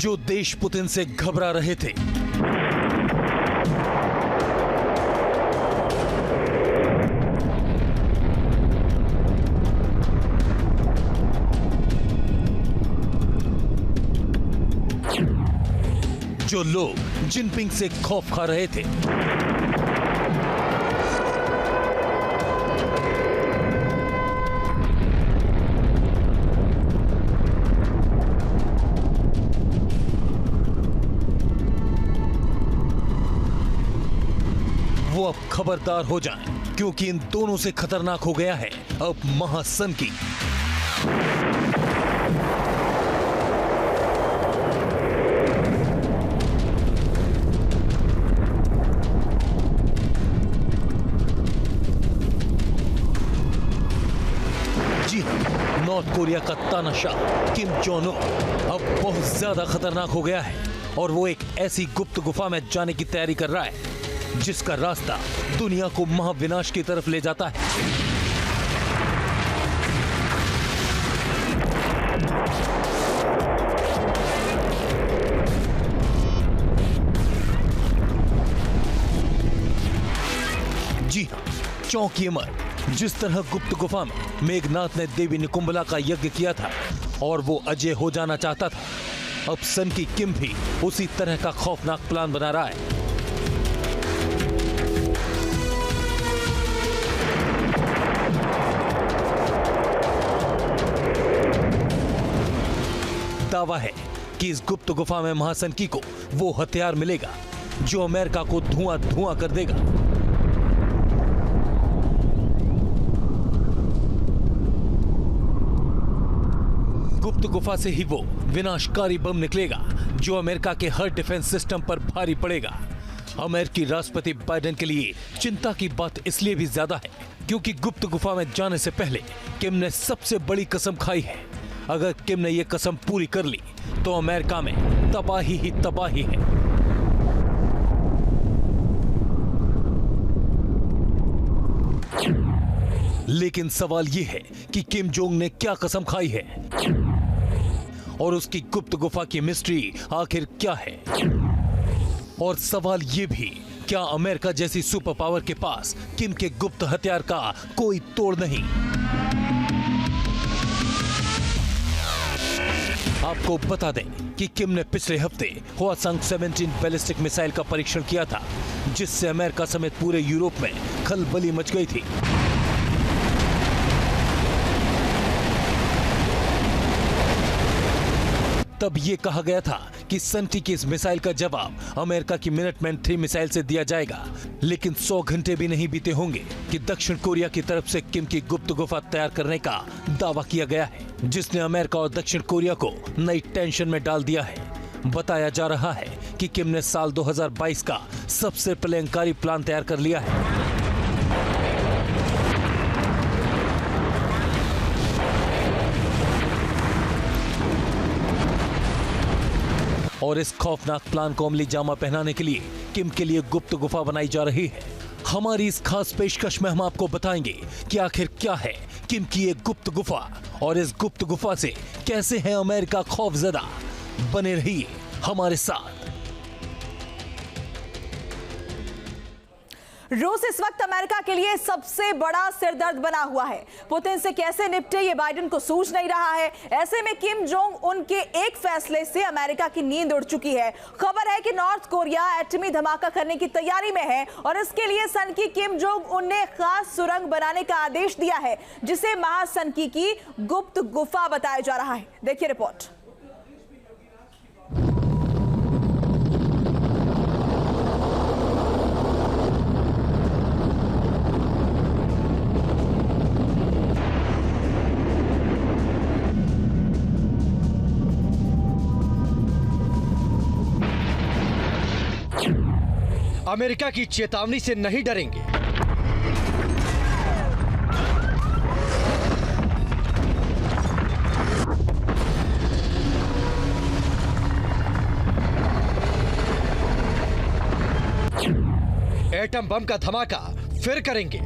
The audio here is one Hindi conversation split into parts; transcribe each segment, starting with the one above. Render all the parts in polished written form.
जो देश पुतिन से घबरा रहे थे, जो लोग जिनपिंग से खौफ खा रहे थे, वो अब खबरदार हो जाएं, क्योंकि इन दोनों से खतरनाक हो गया है अब महासन की। जी हाँ, नॉर्थ कोरिया का तानाशाह किम जोंग उन अब बहुत ज्यादा खतरनाक हो गया है और वो एक ऐसी गुप्त गुफा में जाने की तैयारी कर रहा है जिसका रास्ता दुनिया को महाविनाश की तरफ ले जाता है। जी हाँ, चौंकिए मत। जिस तरह गुप्त गुफा में मेघनाथ ने देवी निकुंभला का यज्ञ किया था और वो अजय हो जाना चाहता था, अब सन की किम भी उसी तरह का खौफनाक प्लान बना रहा है। दावा है कि इस गुप्त गुफा में महासनकी को वो हथियार मिलेगा जो अमेरिका को धुआं धुआं कर देगा। गुप्त गुफा से ही वो विनाशकारी बम निकलेगा जो अमेरिका के हर डिफेंस सिस्टम पर भारी पड़ेगा। अमेरिकी राष्ट्रपति बाइडेन के लिए चिंता की बात इसलिए भी ज्यादा है क्योंकि गुप्त गुफा में जाने से पहले किम ने सबसे बड़ी कसम खाई है। अगर किम ने यह कसम पूरी कर ली तो अमेरिका में तबाही ही तबाही है। लेकिन सवाल यह है कि किम जोंग ने क्या कसम खाई है और उसकी गुप्त गुफा की मिस्ट्री आखिर क्या है। और सवाल यह भी, क्या अमेरिका जैसी सुपर पावर के पास किम के गुप्त हथियार का कोई तोड़ नहीं। आपको बता दें कि किम ने पिछले हफ्ते हवासंग 17 बैलिस्टिक मिसाइल का परीक्षण किया था जिससे अमेरिका समेत पूरे यूरोप में खलबली मच गई थी। तब ये कहा गया था कि सन की इस मिसाइल का जवाब अमेरिका की मिनटमैन 3 मिसाइल से दिया जाएगा। लेकिन 100 घंटे भी नहीं बीते होंगे कि दक्षिण कोरिया की तरफ से किम की गुप्त गुफा तैयार करने का दावा किया गया है, जिसने अमेरिका और दक्षिण कोरिया को नई टेंशन में डाल दिया है। बताया जा रहा है कि किम ने साल 2022 का सबसे प्रलयंकारी प्लान तैयार कर लिया है। और इस खौफनाक प्लान को अमली जामा पहनाने के लिए किम के लिए गुप्त गुफा बनाई जा रही है। हमारी इस खास पेशकश में हम आपको बताएंगे कि आखिर क्या है किम की ये गुप्त गुफा और इस गुप्त गुफा से कैसे है अमेरिका खौफजदा। बने रहिए हमारे साथ। रूस इस वक्त अमेरिका के लिए सबसे बड़ा सिरदर्द बना हुआ है। पुतिन से कैसे निपटे ये बाइडेन को सूझ नहीं रहा है। ऐसे में किम जोंग उन के एक फैसले से अमेरिका की नींद उड़ चुकी है। खबर है कि नॉर्थ कोरिया एटमी धमाका करने की तैयारी में है और इसके लिए सन की किम जोंग उन ने खास सुरंग बनाने का आदेश दिया है जिसे महासनकी की गुप्त गुफा बताया जा रहा है। देखिए रिपोर्ट। अमेरिका की चेतावनी से नहीं डरेंगे। एटम बम का धमाका फिर करेंगे।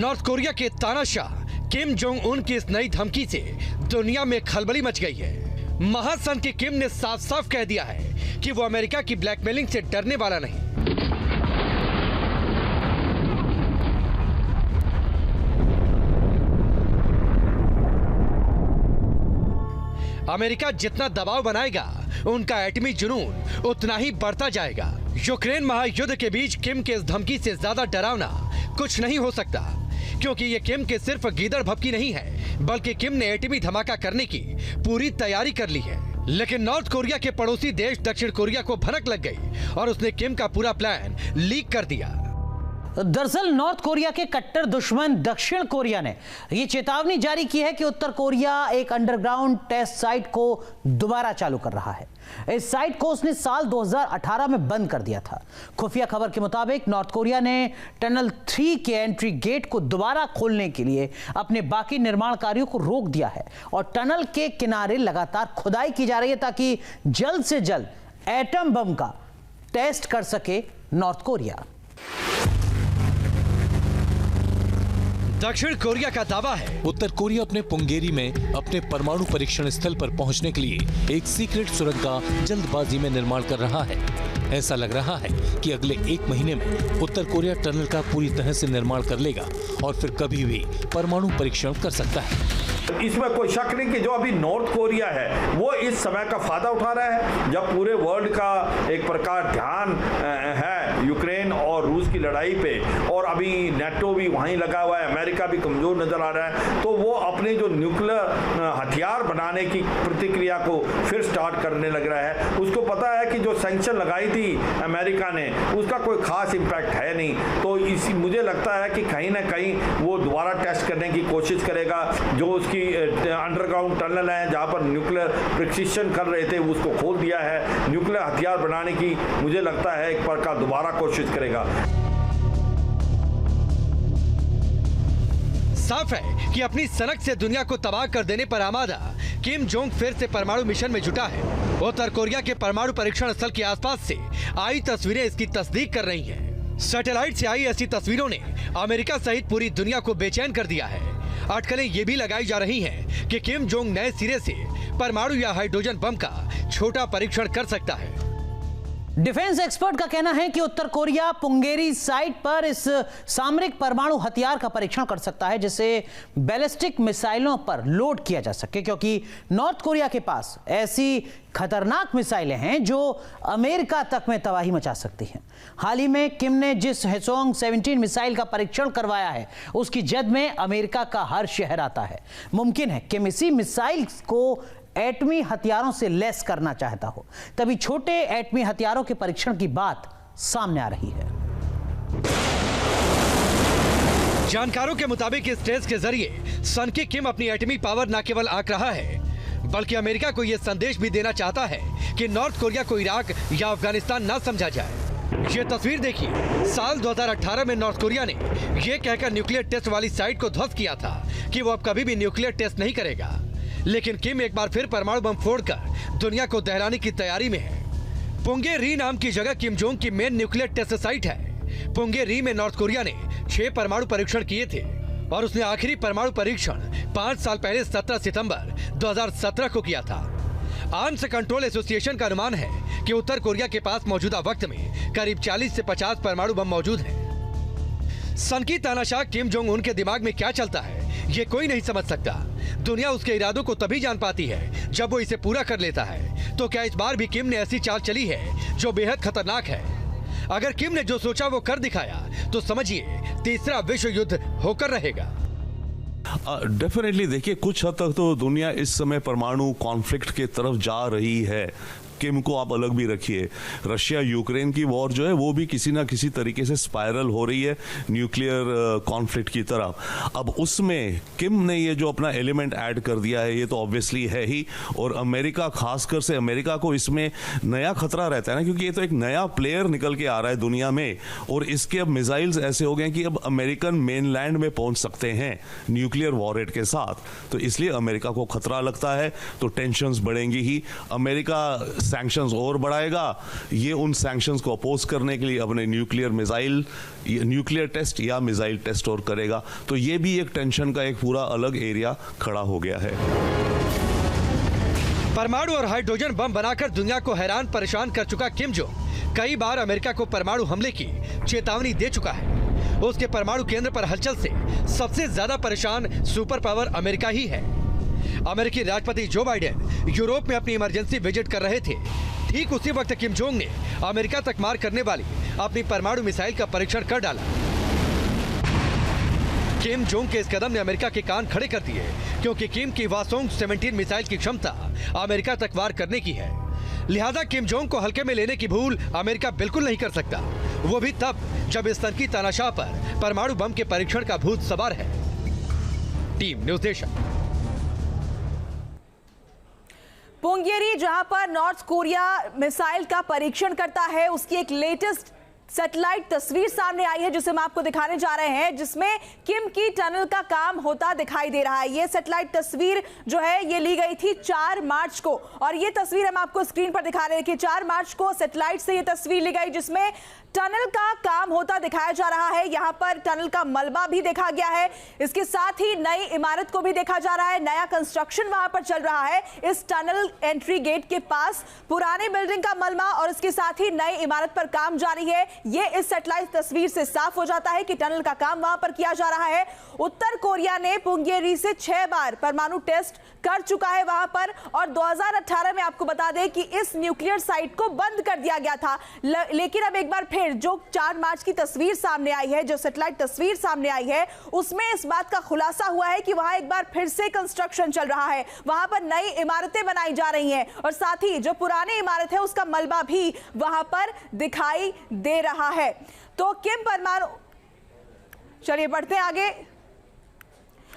नॉर्थ कोरिया के तानाशाह किम जोंग उन की इस नई धमकी से दुनिया में खलबली मच गई है। महासंत के किम ने साफ साफ कह दिया है कि वो अमेरिका की ब्लैकमेलिंग से डरने वाला नहीं। अमेरिका जितना दबाव बनाएगा उनका एटमी जुनून उतना ही बढ़ता जाएगा। यूक्रेन महायुद्ध के बीच किम के इस धमकी से ज्यादा डरावना कुछ नहीं हो सकता, क्योंकि ये किम के सिर्फ गीदड़ भभकी नहीं है, बल्कि किम ने एटमी धमाका करने की पूरी तैयारी कर ली है। लेकिन नॉर्थ कोरिया के पड़ोसी देश दक्षिण कोरिया को भनक लग गई और उसने किम का पूरा प्लान लीक कर दिया। दरअसल नॉर्थ कोरिया के कट्टर दुश्मन दक्षिण कोरिया ने यह चेतावनी जारी की है कि उत्तर कोरिया एक अंडरग्राउंड टेस्ट साइट को दोबारा चालू कर रहा है। इस साइट को उसने साल 2018 में बंद कर दिया था। खुफिया खबर के मुताबिक नॉर्थ कोरिया ने टनल 3 के एंट्री गेट को दोबारा खोलने के लिए अपने बाकी निर्माण कार्यों को रोक दिया है और टनल के किनारे लगातार खुदाई की जा रही है ताकि जल्द से जल्द एटम बम का टेस्ट कर सके नॉर्थ कोरिया। दक्षिण कोरिया का दावा है उत्तर कोरिया अपने पुंगेरी में अपने परमाणु परीक्षण स्थल पर पहुंचने के लिए एक सीक्रेट सुरंग का जल्दबाजी में निर्माण कर रहा है। ऐसा लग रहा है कि अगले 1 महीने में उत्तर कोरिया टनल का पूरी तरह से निर्माण कर लेगा और फिर कभी भी परमाणु परीक्षण कर सकता है। इसमें कोई शक नहीं कि जो अभी नॉर्थ कोरिया है वो इस समय का फायदा उठा रहा है, जब पूरे वर्ल्ड का एक प्रकार ध्यान है यूक्रेन और रूस की लड़ाई पे, और अभी नेटो भी वहीं लगा हुआ है, अमेरिका भी कमजोर नजर आ रहा है, तो वो अपने जो न्यूक्लियर हथियार बनाने की प्रतिक्रिया को फिर स्टार्ट करने लग रहा है। उसको पता है कि जो सैंक्शन लगाई थी अमेरिका ने उसका कोई खास इम्पैक्ट है नहीं, तो मुझे लगता है कि कहीं ना कहीं वो दोबारा टेस्ट करने की कोशिश करेगा। जो उसकी अंडरग्राउंड टनल है जहां पर न्यूक्लियर प्रिसिशन कर रहे थे उसको खोल दिया है, न्यूक्लियर हथियार बनाने की मुझे लगता है एक प्रकार दोबारा कोशिश करेगा। साफ है कि अपनी सनक से दुनिया को तबाह कर देने पर आमादा किम जोंग फिर से परमाणु मिशन में जुटा है। उत्तर कोरिया के परमाणु परीक्षण स्थल के आसपास से आई तस्वीरें इसकी तस्दीक कर रही हैं। सैटेलाइट से आई ऐसी तस्वीरों ने अमेरिका सहित पूरी दुनिया को बेचैन कर दिया है। अटकलें ये भी लगाई जा रही हैं कि किम जोंग नए सिरे से परमाणु या हाइड्रोजन बम का छोटा परीक्षण कर सकता है। डिफेंस एक्सपर्ट का कहना है कि उत्तर कोरिया पुंगेरी साइट पर इस सामरिक परमाणु हथियार का परीक्षण कर सकता है जिसे बैलिस्टिक मिसाइलों पर लोड किया जा सके, क्योंकि नॉर्थ कोरिया के पास ऐसी खतरनाक मिसाइलें हैं जो अमेरिका तक में तबाही मचा सकती हैं। हाल ही में किम ने जिस हेसोंग 17 मिसाइल का परीक्षण करवाया है उसकी जद में अमेरिका का हर शहर आता है। मुमकिन है किम इसी मिसाइल को एटमी हथियारों से लैस करना चाहता हो, तभी छोटे एटमी हथियारों के परीक्षण की बात सामने आ रही है। जानकारों के मुताबिक इस टेस्ट के जरिए सन की किम अपनी एटमी पावर न केवल आंक रहा है बल्कि अमेरिका को यह संदेश भी देना चाहता है कि नॉर्थ कोरिया को इराक या अफगानिस्तान न समझा जाए। ये तस्वीर देखिए, साल 2018 में नॉर्थ कोरिया ने यह कहकर न्यूक्लियर टेस्ट वाली साइट को ध्वस्त किया था कि वो अब कभी भी न्यूक्लियर टेस्ट नहीं करेगा। लेकिन किम एक बार फिर परमाणु बम फोड़कर दुनिया को दहलाने की तैयारी में है। पुंगेरी नाम की जगह किम जोंग की मेन न्यूक्लियर टेस्ट साइट है। पुंगेरी में नॉर्थ कोरिया ने 6 परमाणु परीक्षण किए थे और उसने आखिरी परमाणु परीक्षण 5 साल पहले 17 सितंबर 2017 को किया था। आर्म्स कंट्रोल एसोसिएशन का अनुमान है कि उत्तर कोरिया के पास मौजूदा वक्त में करीब 40 से 50 परमाणु बम मौजूद हैं। सन की तानाशाह किम जोंग उन के दिमाग में क्या चलता है ये कोई नहीं समझ सकता। दुनिया उसके इरादों को तभी जान पाती है जब वो इसे पूरा कर लेता है। तो क्या इस बार भी किम ने ऐसी चाल चली है जो बेहद खतरनाक है? अगर किम ने जो सोचा वो कर दिखाया तो समझिए तीसरा विश्व युद्ध होकर रहेगा। डेफिनेटली देखिए, कुछ हद तक तो दुनिया इस समय परमाणु कॉन्फ्लिक्ट की तरफ जा रही है। किम को आप अलग भी रखिए, रशिया यूक्रेन की वॉर जो है वो भी किसी ना किसी तरीके से स्पाइरल हो रही है न्यूक्लियर कॉन्फ्लिक्ट की तरफ। अब उसमें किम ने ये जो अपना एलिमेंट ऐड कर दिया है ये तो ऑब्वियसली है ही, और अमेरिका, खासकर से अमेरिका को इसमें नया खतरा रहता है ना, क्योंकि ये तो एक नया प्लेयर निकल के आ रहा है दुनिया में और इसके अब मिसाइल्स ऐसे हो गए कि अब अमेरिकन मेनलैंड में पहुंच सकते हैं न्यूक्लियर वॉरहेड के साथ। तो इसलिए अमेरिका को खतरा लगता है, तो टेंशंस बढ़ेंगी ही। अमेरिका सैंक्शंस और बढ़ाएगा। ये उन सैंक्शंस को अपोज करने के लिए अपने न्यूक्लियर टेस्ट या मिसाइल टेस्ट और करेगा। तो ये भी एक टेंशन का एक पूरा अलग एरिया खड़ा हो गया है। परमाणु और हाइड्रोजन बम बनाकर दुनिया को हैरान परेशान कर चुका किम जोंग कई बार अमेरिका को परमाणु हमले की चेतावनी दे चुका है। उसके परमाणु केंद्र पर हलचल से सबसे ज्यादा परेशान सुपर पावर अमेरिका ही है। अमेरिकी राष्ट्रपति जो बाइडेन यूरोप में अपनी इमरजेंसी विजिट कर रहे थे। ठीक उसी वक्त किम जोंग ने अमेरिका तक मार करने वाली अपनी परमाणु मिसाइल का परीक्षण कर डाला। किम जोंग के इस कदम ने अमेरिका के कान खड़े कर दिए, क्योंकि किम की वासोंग 17 मिसाइल की क्षमता अमेरिका तक वार करने की है। लिहाजा किम जोंग को हल्के में लेने की भूल अमेरिका बिल्कुल नहीं कर सकता, वो भी तब जब इस तरह की तानाशाह पर परमाणु बम के परीक्षण का भूत सवार है। Team news nation. पुंगेरी जहां पर नॉर्थ कोरिया मिसाइल का परीक्षण करता है, उसकी एक लेटेस्ट सैटेलाइट तस्वीर सामने आई है जिसे हम आपको दिखाने जा रहे हैं, जिसमें किम की टनल का काम होता दिखाई दे रहा है। ये सैटेलाइट तस्वीर जो है ये ली गई थी 4 मार्च को, और ये तस्वीर हम आपको स्क्रीन पर दिखा रहे हैं कि 4 मार्च को सैटेलाइट से ये तस्वीर ली गई जिसमें टनल का काम होता दिखाया जा रहा है। यहां पर टनल का मलबा भी देखा गया है, इसके साथ ही नई इमारत को भी देखा जा रहा है। नया कंस्ट्रक्शन वहां पर चल रहा है इस टनल एंट्री गेट के पास। पुरानी बिल्डिंग का मलबा और इसके साथ ही नई इमारत पर काम जारी है। ये इस सैटेलाइट तस्वीर से साफ हो जाता है कि टनल का काम वहां पर किया जा रहा है। उत्तर कोरिया ने पुंगेरी से 6 बार परमाणु टेस्ट कर चुका है वहां पर, और 2018 में आपको बता दें कि इस न्यूक्लियर साइट को बंद कर दिया गया था। लेकिन अब एक बार फिर जो 4 मार्च की तस्वीर सामने आई है, जो सैटेलाइट तस्वीर सामने आई है, उसमें इस बात का खुलासा हुआ है कि वहां एक बार फिर से कंस्ट्रक्शन चल रहा है। वहां पर नई इमारतें बनाई जा रही हैं और साथ ही जो पुरानी इमारत है उसका मलबा भी वहां पर दिखाई दे रहा है। तो किम परमाणु, चलिए बढ़ते हैं आगे।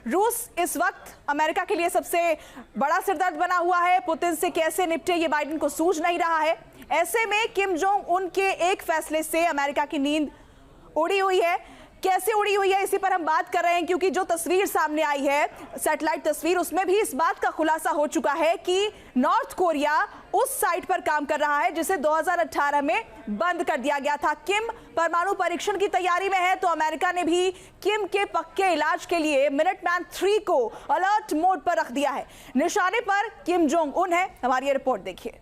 रूस इस वक्त अमेरिका के लिए सबसे बड़ा सिरदर्द बना हुआ है। पुतिन से कैसे निपटे ये बाइडेन को सूझ नहीं रहा है। ऐसे में किम जोंग उन के एक फैसले से अमेरिका की नींद उड़ी हुई है। कैसे उड़ी हुई है इसी पर हम बात कर रहे हैं, क्योंकि जो तस्वीर सामने आई है सैटेलाइट तस्वीर, उसमें भी इस बात का खुलासा हो चुका है कि नॉर्थ कोरिया उस साइट पर काम कर रहा है जिसे 2018 में बंद कर दिया गया था। किम परमाणु परीक्षण की तैयारी में है, तो अमेरिका ने भी किम के पक्के इलाज के लिए मिनटमैन 3 को अलर्ट मोड पर रख दिया है। निशाने पर किम जोंग उन है। हमारी ये रिपोर्ट देखिए।